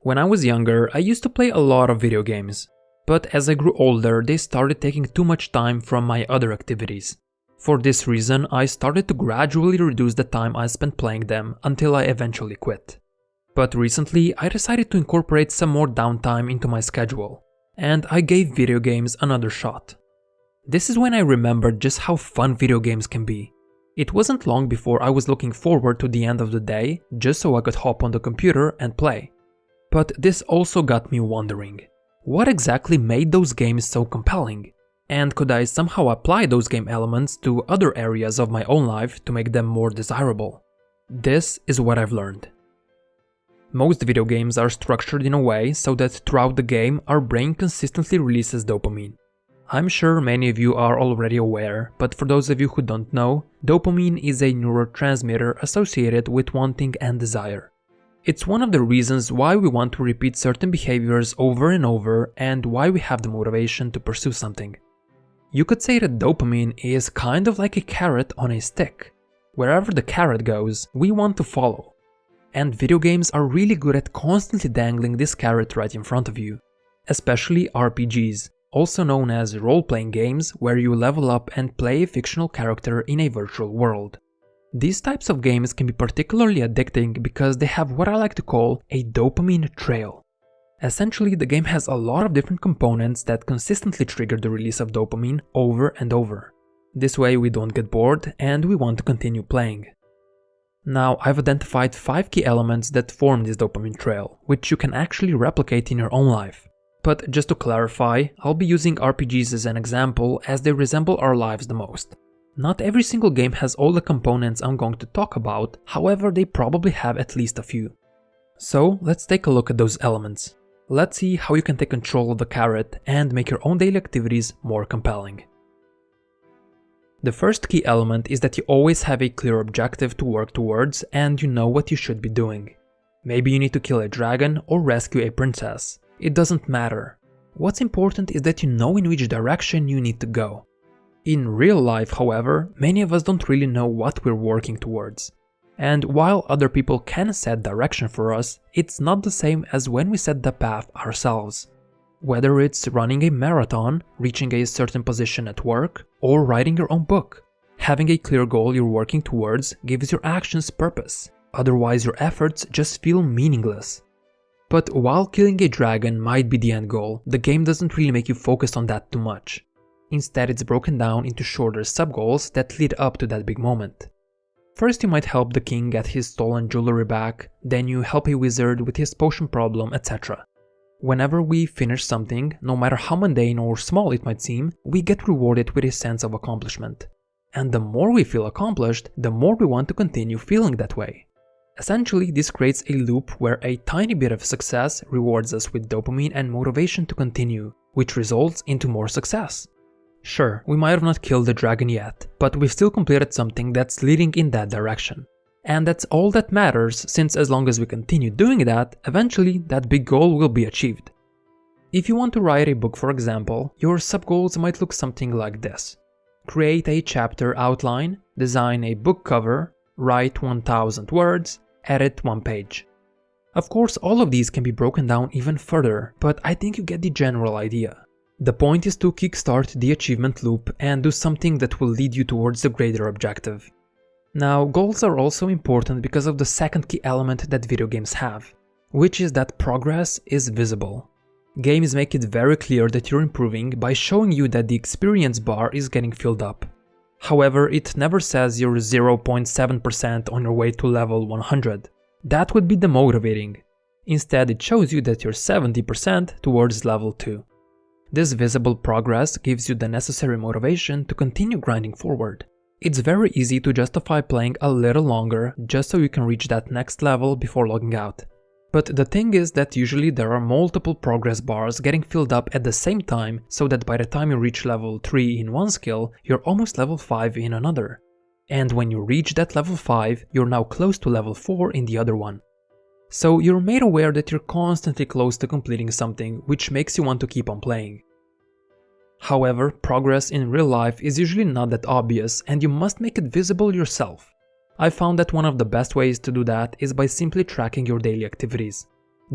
When I was younger, I used to play a lot of video games, but as I grew older, they started taking too much time from my other activities. For this reason, I started to gradually reduce the time I spent playing them until I eventually quit. But recently, I decided to incorporate some more downtime into my schedule, and I gave video games another shot. This is when I remembered just how fun video games can be. It wasn't long before I was looking forward to the end of the day just so I could hop on the computer and play. But this also got me wondering, what exactly made those games so compelling? And could I somehow apply those game elements to other areas of my own life to make them more desirable? This is what I've learned. Most video games are structured in a way so that throughout the game our brain consistently releases dopamine. I'm sure many of you are already aware, but for those of you who don't know, dopamine is a neurotransmitter associated with wanting and desire. It's one of the reasons why we want to repeat certain behaviors over and over and why we have the motivation to pursue something. You could say that dopamine is kind of like a carrot on a stick. Wherever the carrot goes, we want to follow. And video games are really good at constantly dangling this carrot right in front of you. Especially RPGs, also known as role-playing games where you level up and play a fictional character in a virtual world. These types of games can be particularly addicting because they have what I like to call a dopamine trail. Essentially, the game has a lot of different components that consistently trigger the release of dopamine over and over. This way we don't get bored and we want to continue playing. Now, I've identified 5 key elements that form this dopamine trail, which you can actually replicate in your own life. But just to clarify, I'll be using RPGs as an example as they resemble our lives the most. Not every single game has all the components I'm going to talk about, however they probably have at least a few. So let's take a look at those elements. Let's see how you can take control of the carrot and make your own daily activities more compelling. The first key element is that you always have a clear objective to work towards and you know what you should be doing. Maybe you need to kill a dragon or rescue a princess. It doesn't matter. What's important is that you know in which direction you need to go. In real life, however, many of us don't really know what we're working towards. And while other people can set direction for us, it's not the same as when we set the path ourselves. Whether it's running a marathon, reaching a certain position at work, or writing your own book, having a clear goal you're working towards gives your actions purpose, otherwise your efforts just feel meaningless. But while killing a dragon might be the end goal, the game doesn't really make you focus on that too much. Instead, it's broken down into shorter sub-goals that lead up to that big moment. First, you might help the king get his stolen jewelry back, then you help a wizard with his potion problem, etc. Whenever we finish something, no matter how mundane or small it might seem, we get rewarded with a sense of accomplishment. And the more we feel accomplished, the more we want to continue feeling that way. Essentially, this creates a loop where a tiny bit of success rewards us with dopamine and motivation to continue, which results into more success. Sure, we might have not killed the dragon yet, but we've still completed something that's leading in that direction. And that's all that matters, since as long as we continue doing that, eventually that big goal will be achieved. If you want to write a book, for example, your sub-goals might look something like this. Create a chapter outline, design a book cover, write 1000 words, edit 1 page. Of course, all of these can be broken down even further, but I think you get the general idea. The point is to kickstart the achievement loop and do something that will lead you towards the greater objective. Now, goals are also important because of the second key element that video games have, which is that progress is visible. Games make it very clear that you're improving by showing you that the experience bar is getting filled up. However, it never says you're 0.7% on your way to level 100. That would be demotivating. Instead, it shows you that you're 70% towards level 2. This visible progress gives you the necessary motivation to continue grinding forward. It's very easy to justify playing a little longer just so you can reach that next level before logging out. But the thing is that usually there are multiple progress bars getting filled up at the same time, so that by the time you reach level 3 in one skill, you're almost level 5 in another. And when you reach that level 5, you're now close to level 4 in the other one. So you're made aware that you're constantly close to completing something, which makes you want to keep on playing. However, progress in real life is usually not that obvious and you must make it visible yourself. I found that one of the best ways to do that is by simply tracking your daily activities.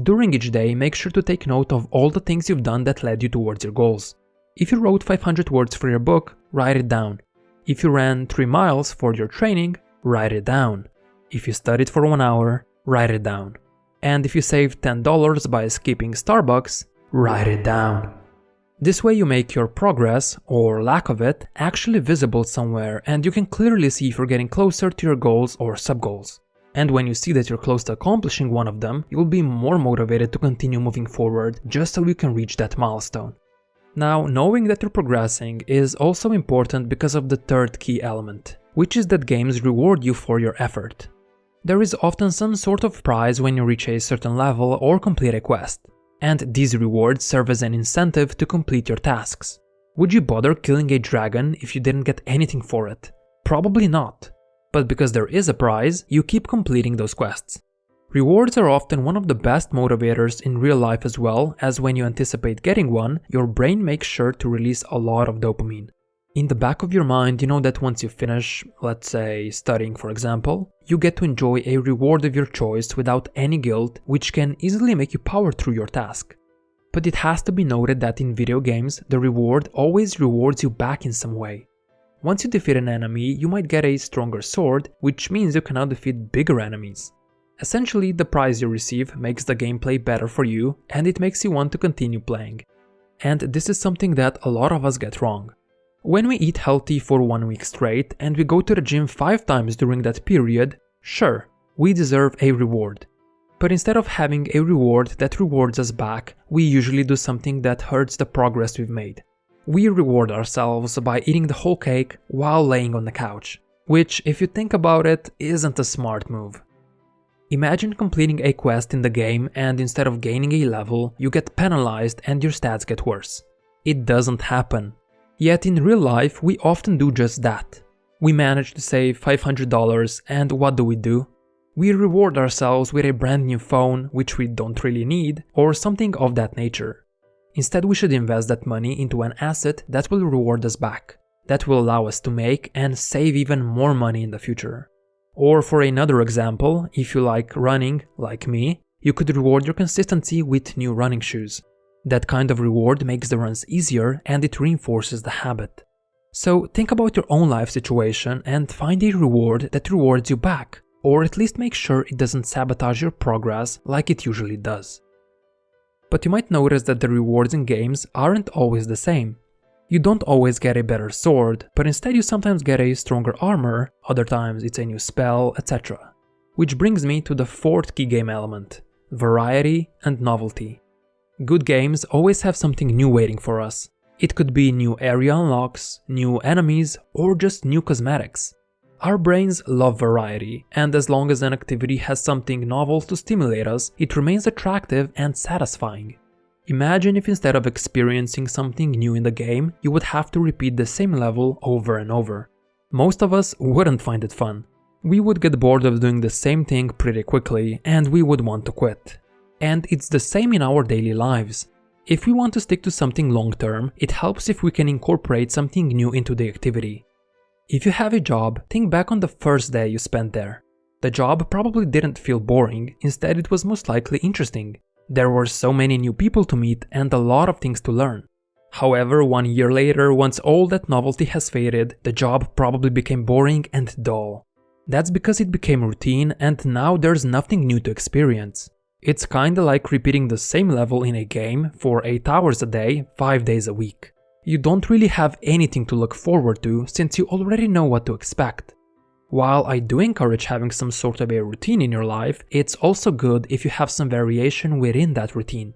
During each day, make sure to take note of all the things you've done that led you towards your goals. If you wrote 500 words for your book, write it down. If you ran 3 miles for your training, write it down. If you studied for 1 hour, write it down. And if you saved $10 by skipping Starbucks, write it down. This way you make your progress, or lack of it, actually visible somewhere, and you can clearly see if you're getting closer to your goals or sub-goals. And when you see that you're close to accomplishing one of them, you'll be more motivated to continue moving forward just so you can reach that milestone. Now, knowing that you're progressing is also important because of the third key element, which is that games reward you for your effort. There is often some sort of prize when you reach a certain level or complete a quest, and these rewards serve as an incentive to complete your tasks. Would you bother killing a dragon if you didn't get anything for it? Probably not. But because there is a prize, you keep completing those quests. Rewards are often one of the best motivators in real life as well, as when you anticipate getting one, your brain makes sure to release a lot of dopamine. In the back of your mind, you know that once you finish, let's say studying for example, you get to enjoy a reward of your choice without any guilt, which can easily make you power through your task. But it has to be noted that in video games, the reward always rewards you back in some way. Once you defeat an enemy, you might get a stronger sword, which means you can now defeat bigger enemies. Essentially, the prize you receive makes the gameplay better for you, and it makes you want to continue playing. And this is something that a lot of us get wrong. When we eat healthy for 1 week straight and we go to the gym 5 times during that period, sure, we deserve a reward. But instead of having a reward that rewards us back, we usually do something that hurts the progress we've made. We reward ourselves by eating the whole cake while laying on the couch, which, if you think about it, isn't a smart move. Imagine completing a quest in the game and instead of gaining a level, you get penalized and your stats get worse. It doesn't happen. Yet in real life, we often do just that. We manage to save $500 and what do? We reward ourselves with a brand new phone, which we don't really need, or something of that nature. Instead, we should invest that money into an asset that will reward us back, that will allow us to make and save even more money in the future. Or for another example, if you like running, like me, you could reward your consistency with new running shoes. That kind of reward makes the runs easier and it reinforces the habit. So think about your own life situation and find a reward that rewards you back, or at least make sure it doesn't sabotage your progress like it usually does. But you might notice that the rewards in games aren't always the same. You don't always get a better sword, but instead you sometimes get a stronger armor, other times it's a new spell, etc. Which brings me to the fourth key game element, variety and novelty. Good games always have something new waiting for us. It could be new area unlocks, new enemies, or just new cosmetics. Our brains love variety, and as long as an activity has something novel to stimulate us, it remains attractive and satisfying. Imagine if instead of experiencing something new in the game, you would have to repeat the same level over and over. Most of us wouldn't find it fun. We would get bored of doing the same thing pretty quickly, and we would want to quit. And it's the same in our daily lives. If we want to stick to something long term, it helps if we can incorporate something new into the activity. If you have a job, think back on the first day you spent there. The job probably didn't feel boring, instead it was most likely interesting. There were so many new people to meet and a lot of things to learn. However, 1 year later, once all that novelty has faded, the job probably became boring and dull. That's because it became routine and now there's nothing new to experience. It's kinda like repeating the same level in a game for 8 hours a day, 5 days a week. You don't really have anything to look forward to since you already know what to expect. While I do encourage having some sort of a routine in your life, it's also good if you have some variation within that routine.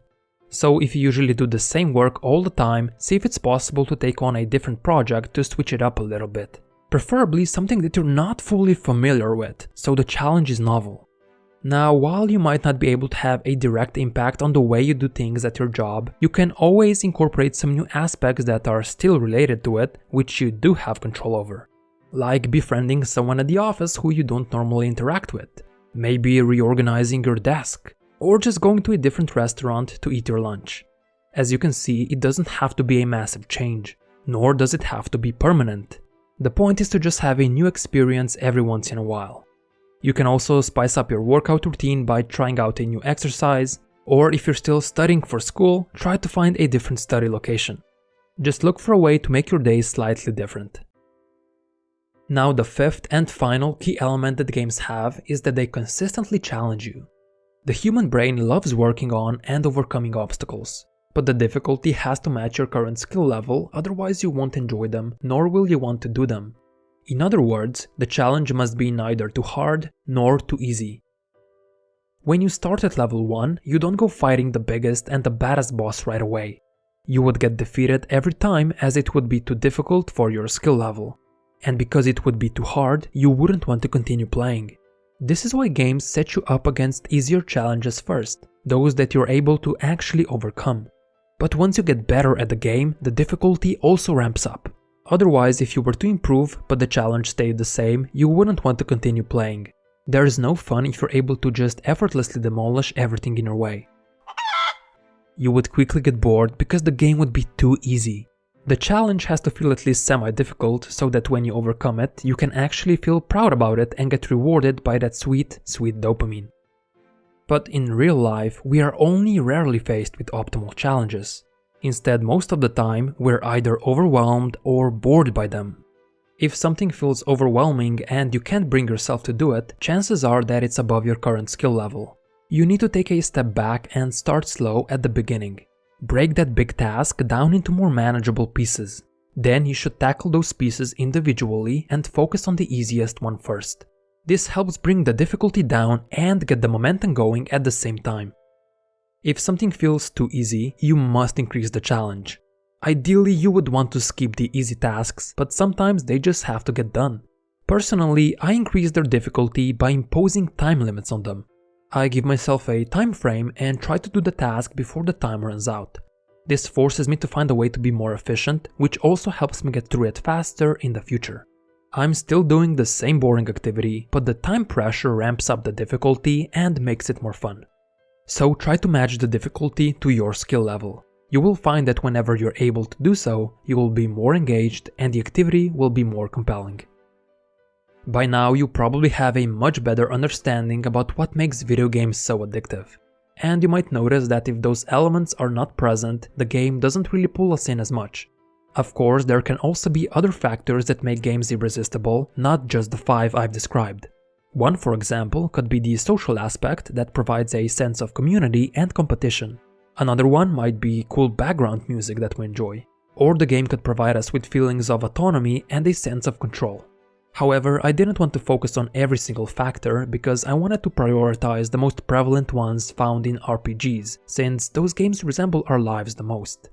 So if you usually do the same work all the time, see if it's possible to take on a different project to switch it up a little bit. Preferably something that you're not fully familiar with, so the challenge is novel. Now, while you might not be able to have a direct impact on the way you do things at your job, you can always incorporate some new aspects that are still related to it, which you do have control over. Like befriending someone at the office who you don't normally interact with, maybe reorganizing your desk, or just going to a different restaurant to eat your lunch. As you can see, it doesn't have to be a massive change, nor does it have to be permanent. The point is to just have a new experience every once in a while. You can also spice up your workout routine by trying out a new exercise, Or if you're still studying for school, try to find a different study location. Just look for a way to make your days slightly different. Now the fifth and final key element that games have is that they consistently challenge you. The human brain loves working on and overcoming obstacles, but the difficulty has to match your current skill level, otherwise you won't enjoy them, nor will you want to do them. In other words, the challenge must be neither too hard nor too easy. When you start at level 1, you don't go fighting the biggest and the baddest boss right away. You would get defeated every time as it would be too difficult for your skill level. And because it would be too hard, you wouldn't want to continue playing. This is why games set you up against easier challenges first, those that you're able to actually overcome. But once you get better at the game, the difficulty also ramps up. Otherwise, if you were to improve but the challenge stayed the same, you wouldn't want to continue playing. There is no fun if you're able to just effortlessly demolish everything in your way. You would quickly get bored because the game would be too easy. The challenge has to feel at least semi-difficult so that when you overcome it, you can actually feel proud about it and get rewarded by that sweet, sweet dopamine. But in real life, we are only rarely faced with optimal challenges. Instead, most of the time, we're either overwhelmed or bored by them. If something feels overwhelming and you can't bring yourself to do it, chances are that it's above your current skill level. You need to take a step back and start slow at the beginning. Break that big task down into more manageable pieces. Then you should tackle those pieces individually and focus on the easiest one first. This helps bring the difficulty down and get the momentum going at the same time. If something feels too easy, you must increase the challenge. Ideally, you would want to skip the easy tasks, but sometimes they just have to get done. Personally, I increase their difficulty by imposing time limits on them. I give myself a time frame and try to do the task before the time runs out. This forces me to find a way to be more efficient, which also helps me get through it faster in the future. I'm still doing the same boring activity, but the time pressure ramps up the difficulty and makes it more fun. So try to match the difficulty to your skill level. You will find that whenever you're able to do so, you will be more engaged and the activity will be more compelling. By now, you probably have a much better understanding about what makes video games so addictive. And you might notice that if those elements are not present, the game doesn't really pull us in as much. Of course, there can also be other factors that make games irresistible, not just the 5 I've described. One, for example, could be the social aspect that provides a sense of community and competition. Another one might be cool background music that we enjoy. Or the game could provide us with feelings of autonomy and a sense of control. However, I didn't want to focus on every single factor because I wanted to prioritize the most prevalent ones found in RPGs, since those games resemble our lives the most.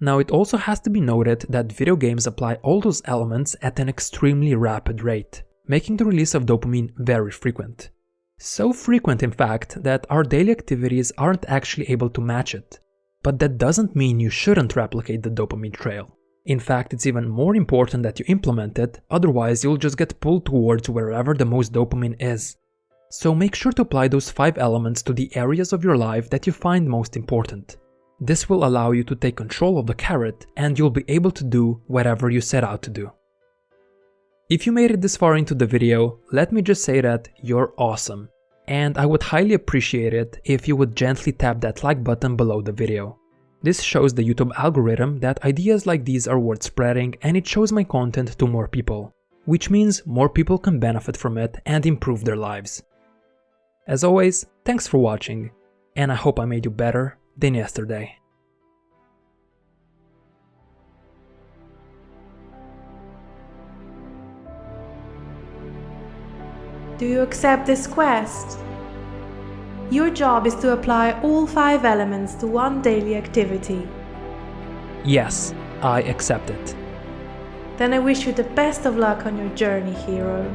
Now, it also has to be noted that video games apply all those elements at an extremely rapid rate, making the release of dopamine very frequent. So frequent, in fact, that our daily activities aren't actually able to match it. But that doesn't mean you shouldn't replicate the dopamine trail. In fact, it's even more important that you implement it, otherwise you'll just get pulled towards wherever the most dopamine is. So make sure to apply those 5 elements to the areas of your life that you find most important. This will allow you to take control of the carrot and you'll be able to do whatever you set out to do. If you made it this far into the video, let me just say that you're awesome. And I would highly appreciate it if you would gently tap that like button below the video. This shows the YouTube algorithm that ideas like these are worth spreading and it shows my content to more people, which means more people can benefit from it and improve their lives. As always, thanks for watching, and I hope I made you better than yesterday. Do you accept this quest? Your job is to apply all 5 elements to one daily activity. Yes, I accept it. Then I wish you the best of luck on your journey, hero.